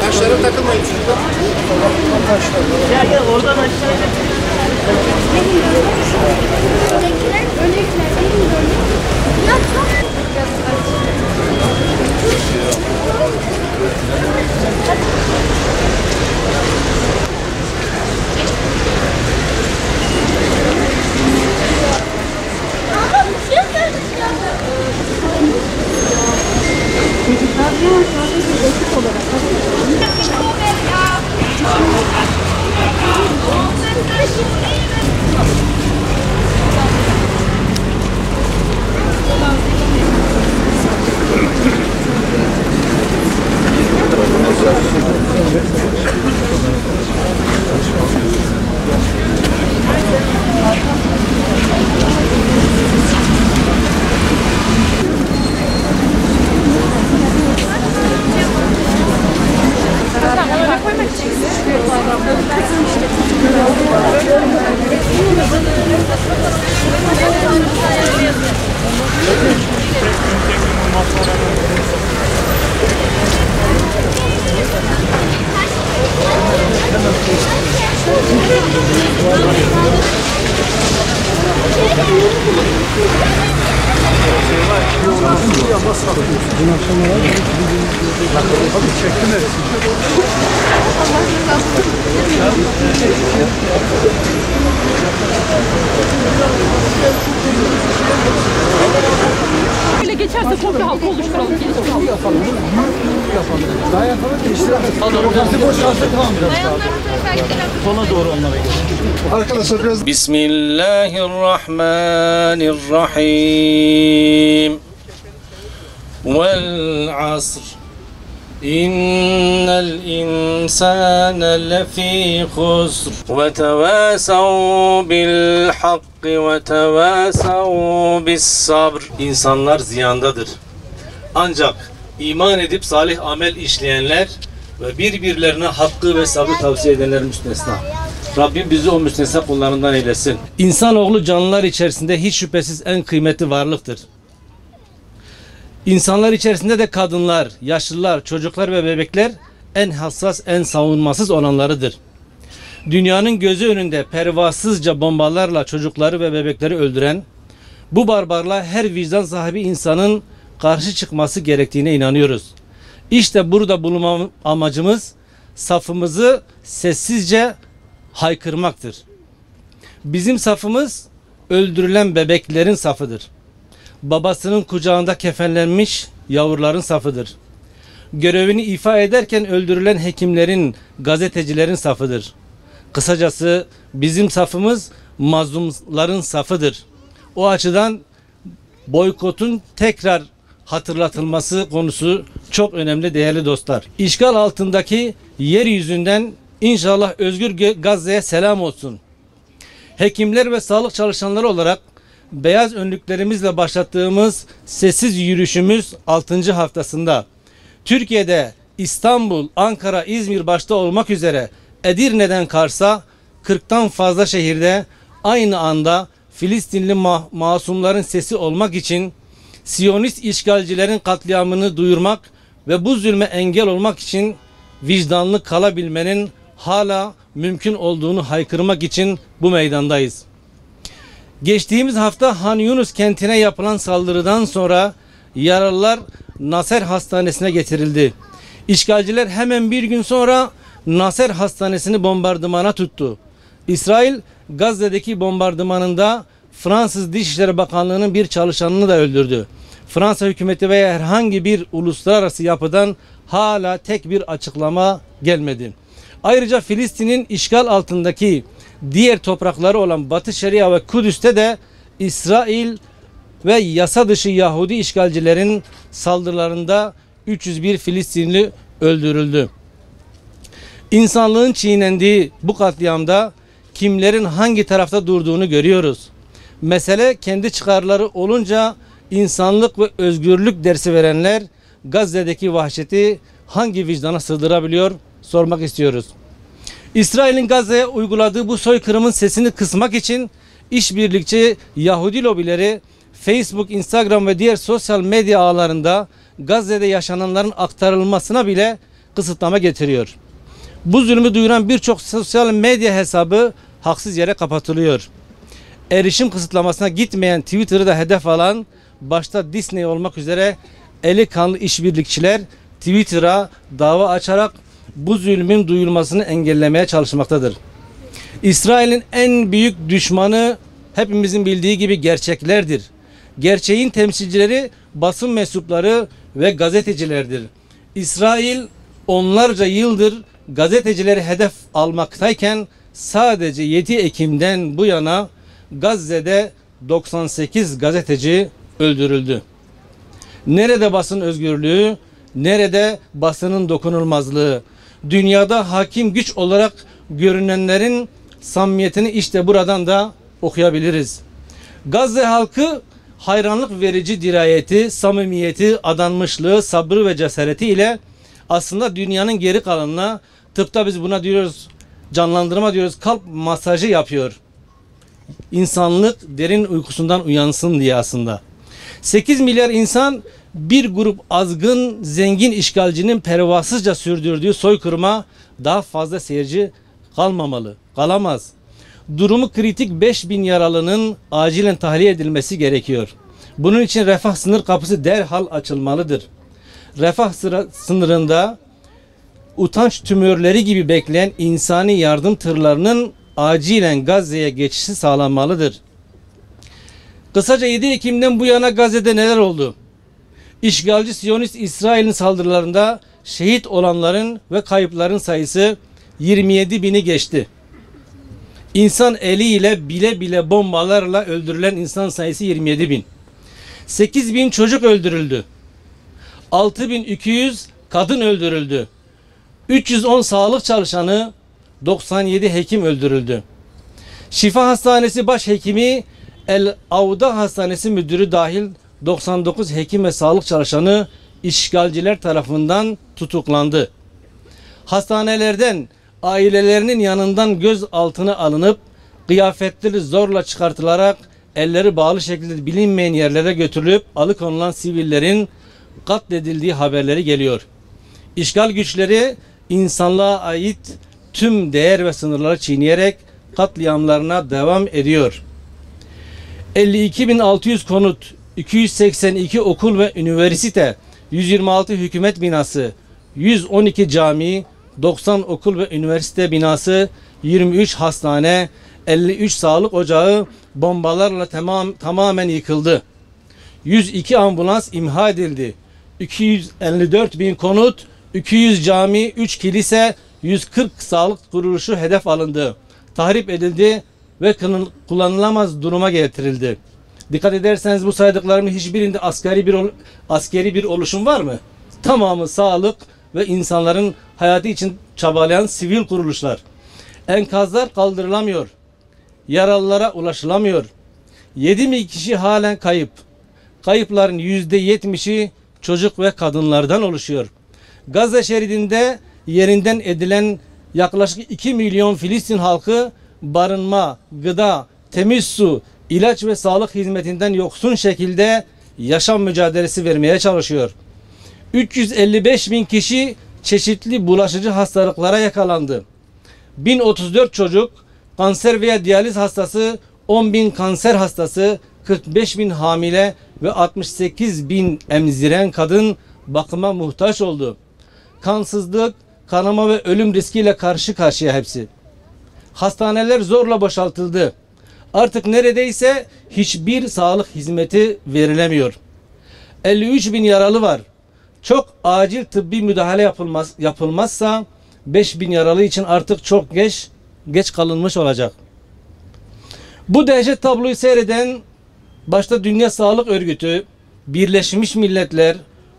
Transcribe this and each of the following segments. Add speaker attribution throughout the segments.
Speaker 1: Taşlara takılmayın.
Speaker 2: Gel oradan aşağıya.
Speaker 3: Böyle geçerse komple halka oluşturalım.
Speaker 1: Daha yapalım değiştirelim. Ortası boş kalsa tamam biraz daha.
Speaker 2: Sona doğru onlara geçelim.
Speaker 1: Arkadaşlar biraz.
Speaker 4: Bismillahirrahmanirrahim. Vel asr. İnnel insâne lefî husr. Ve tevâsav bil hakkı ve tevâsav bis sabr. İnsanlar ziyandadır. Ancak iman edip salih amel işleyenler ve birbirlerine hakkı ve sabrı tavsiye edenler müstesna. Rabbim bizi o müstesna kullarından eylesin. İnsanoğlu canlılar içerisinde hiç şüphesiz en kıymetli varlıktır. İnsanlar içerisinde de kadınlar, yaşlılar, çocuklar ve bebekler en hassas, en savunmasız olanlarıdır. Dünyanın gözü önünde pervasızca bombalarla çocukları ve bebekleri öldüren bu barbarlığa her vicdan sahibi insanın karşı çıkması gerektiğine inanıyoruz. İşte burada bulunma amacımız safımızı sessizce haykırmaktır. Bizim safımız öldürülen bebeklerin safıdır. Babasının kucağında kefenlenmiş yavruların safıdır. Görevini ifa ederken öldürülen hekimlerin, gazetecilerin safıdır. Kısacası bizim safımız mazlumların safıdır. O açıdan boykotun tekrar hatırlatılması konusu çok önemli değerli dostlar. İşgal altındaki yeryüzünden inşallah özgür Gazze'ye selam olsun. Hekimler ve sağlık çalışanları olarak beyaz önlüklerimizle başlattığımız sessiz yürüyüşümüz 6. haftasında Türkiye'de İstanbul, Ankara, İzmir başta olmak üzere Edirne'den Kars'a 40'tan fazla şehirde aynı anda Filistinli masumların sesi olmak için Siyonist işgalcilerin katliamını duyurmak ve bu zulme engel olmak için vicdanlı kalabilmenin hala mümkün olduğunu haykırmak için bu meydandayız. Geçtiğimiz hafta Han Yunus kentine yapılan saldırıdan sonra yaralılar Nasser Hastanesi'ne getirildi. İşgalciler hemen bir gün sonra Nasser Hastanesi'ni bombardımana tuttu. İsrail Gazze'deki bombardımanında Fransız Dışişleri Bakanlığı'nın bir çalışanını da öldürdü. Fransa hükümeti veya herhangi bir uluslararası yapıdan hala tek bir açıklama gelmedi. Ayrıca Filistin'in işgal altındaki diğer toprakları olan Batı Şeria ve Kudüs'te de İsrail ve yasa dışı Yahudi işgalcilerin saldırılarında 301 Filistinli öldürüldü. İnsanlığın çiğnendiği bu katliamda kimlerin hangi tarafta durduğunu görüyoruz. Mesele kendi çıkarları olunca insanlık ve özgürlük dersi verenler Gazze'deki vahşeti hangi vicdana sığdırabiliyor sormak istiyoruz. İsrail'in Gazze'ye uyguladığı bu soykırımın sesini kısmak için işbirlikçi Yahudi lobileri Facebook, Instagram ve diğer sosyal medya ağlarında Gazze'de yaşananların aktarılmasına bile kısıtlama getiriyor. Bu zulmü duyuran birçok sosyal medya hesabı haksız yere kapatılıyor. Erişim kısıtlamasına gitmeyen Twitter'ı da hedef alan başta Disney olmak üzere eli kanlı işbirlikçiler Twitter'a dava açarak bu zulmün duyulmasını engellemeye çalışmaktadır. İsrail'in en büyük düşmanı hepimizin bildiği gibi gerçeklerdir. Gerçeğin temsilcileri basın mensupları ve gazetecilerdir. İsrail onlarca yıldır gazetecileri hedef almaktayken sadece 7 Ekim'den bu yana Gazze'de 98 gazeteci öldürüldü. Nerede basın özgürlüğü, nerede basının dokunulmazlığı? Dünyada hakim güç olarak görünenlerin samimiyetini işte buradan da okuyabiliriz. Gazze halkı hayranlık verici dirayeti, samimiyeti, adanmışlığı, sabrı ve cesareti ile aslında dünyanın geri kalanına, tıpta biz buna diyoruz, canlandırma diyoruz, kalp masajı yapıyor. İnsanlık derin uykusundan uyansın diye aslında. 8 milyar insan bir grup azgın, zengin işgalcinin pervasızca sürdürdüğü soykırıma daha fazla seyirci kalamaz. Durumu kritik 5000 yaralının acilen tahliye edilmesi gerekiyor. Bunun için refah sınır kapısı derhal açılmalıdır. Refah sınırında utanç tümörleri gibi bekleyen insani yardım tırlarının acilen Gazze'ye geçişi sağlanmalıdır. Kısaca 7 Ekim'den bu yana Gazze'de neler oldu? İşgalci Siyonist İsrail'in saldırılarında şehit olanların ve kayıpların sayısı 27 bini geçti. İnsan eliyle bile bile bombalarla öldürülen insan sayısı 27 bin. 8 bin çocuk öldürüldü. 6200 kadın öldürüldü. 310 sağlık çalışanı, 97 hekim öldürüldü. Şifa Hastanesi Başhekimi, El Avda Hastanesi Müdürü dahil 99 hekim ve sağlık çalışanı işgalciler tarafından tutuklandı. Hastanelerden ailelerinin yanından gözaltına alınıp kıyafetleri zorla çıkartılarak elleri bağlı şekilde bilinmeyen yerlere götürülüp alıkonulan sivillerin katledildiği haberleri geliyor. İşgal güçleri insanlığa ait tüm değer ve sınırları çiğneyerek katliamlarına devam ediyor. 52.600 konut, 282 okul ve üniversite, 126 hükümet binası, 112 cami, 90 okul ve üniversite binası, 23 hastane, 53 sağlık ocağı bombalarla tamamen yıkıldı. 102 ambulans imha edildi. 254 bin konut, 200 cami, 3 kilise, 140 sağlık kuruluşu hedef alındı. Tahrip edildi ve kullanılamaz duruma getirildi. Dikkat ederseniz bu saydıklarımın hiçbirinde askeri bir oluşum var mı? Tamamı sağlık ve insanların hayatı için çabalayan sivil kuruluşlar. Enkazlar kaldırılamıyor. Yaralılara ulaşılamıyor. 7.000 kişi halen kayıp. Kayıpların %70'i çocuk ve kadınlardan oluşuyor. Gazze şeridinde yerinden edilen yaklaşık 2 milyon Filistin halkı barınma, gıda, temiz su, ilaç ve sağlık hizmetinden yoksun şekilde yaşam mücadelesi vermeye çalışıyor. 355 bin kişi çeşitli bulaşıcı hastalıklara yakalandı. 1034 çocuk kanser veya diyaliz hastası, 10 bin kanser hastası, 45 bin hamile ve 68 bin emziren kadın bakıma muhtaç oldu. Kansızlık, kanama ve ölüm riskiyle karşı karşıya hepsi. Hastaneler zorla boşaltıldı. Artık neredeyse hiçbir sağlık hizmeti verilemiyor. 53 bin yaralı var. Çok acil tıbbi müdahale yapılmazsa 5 bin yaralı için artık çok geç kalınmış olacak. Bu dehşet tabloyu seyreden başta Dünya Sağlık Örgütü, Birleşmiş Milletler,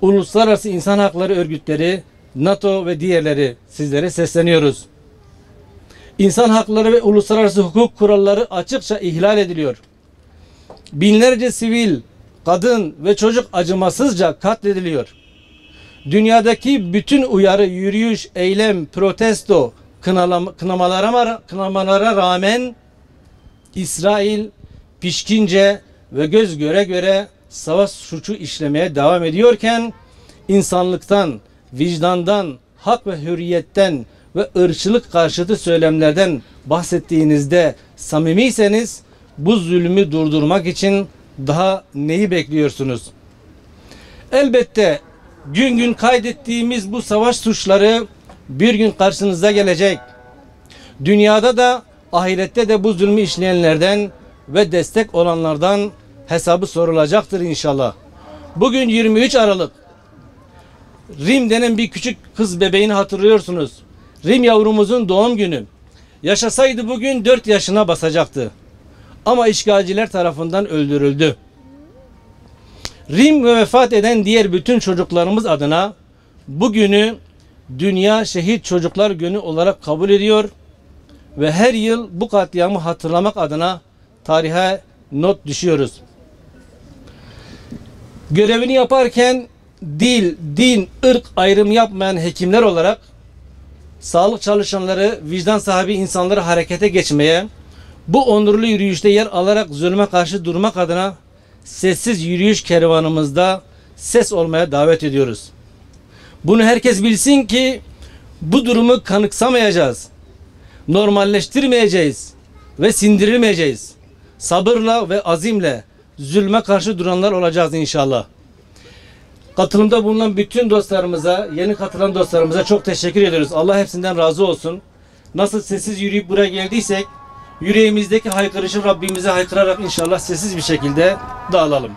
Speaker 4: Uluslararası İnsan Hakları Örgütleri, NATO ve diğerleri sizlere sesleniyoruz. İnsan hakları ve uluslararası hukuk kuralları açıkça ihlal ediliyor. Binlerce sivil, kadın ve çocuk acımasızca katlediliyor. Dünyadaki bütün uyarı, yürüyüş, eylem, protesto, kınamalara rağmen İsrail pişkince ve göz göre göre savaş suçu işlemeye devam ediyorken insanlıktan, vicdandan, hak ve hürriyetten ve ırkçılık karşıtı söylemlerden bahsettiğinizde samimiyseniz bu zulmü durdurmak için daha neyi bekliyorsunuz? Elbette gün gün kaydettiğimiz bu savaş suçları bir gün karşınıza gelecek. Dünyada da ahirette de bu zulmü işleyenlerden ve destek olanlardan hesabı sorulacaktır inşallah. Bugün 23 Aralık. Rim denen bir küçük kız bebeğini hatırlıyorsunuz. Rim yavrumuzun doğum günü. Yaşasaydı bugün 4 yaşına basacaktı. Ama işgalciler tarafından öldürüldü. Rim ve vefat eden diğer bütün çocuklarımız adına bugünü Dünya Şehit Çocuklar Günü olarak kabul ediyor ve her yıl bu katliamı hatırlamak adına tarihe not düşüyoruz. Görevini yaparken dil, din, ırk ayrımı yapmayan hekimler olarak sağlık çalışanları, vicdan sahibi insanları harekete geçmeye, bu onurlu yürüyüşte yer alarak zulme karşı durmak adına sessiz yürüyüş kervanımızda ses olmaya davet ediyoruz. Bunu herkes bilsin ki bu durumu kanıksamayacağız, normalleştirmeyeceğiz ve sindirilmeyeceğiz. Sabırla ve azimle zulme karşı duranlar olacağız inşallah. Katılımda bulunan bütün dostlarımıza, yeni katılan dostlarımıza çok teşekkür ediyoruz. Allah hepsinden razı olsun. Nasıl sessiz yürüyüp buraya geldiysek, yüreğimizdeki haykırışı Rabbimize haykırarak inşallah sessiz bir şekilde dağılalım.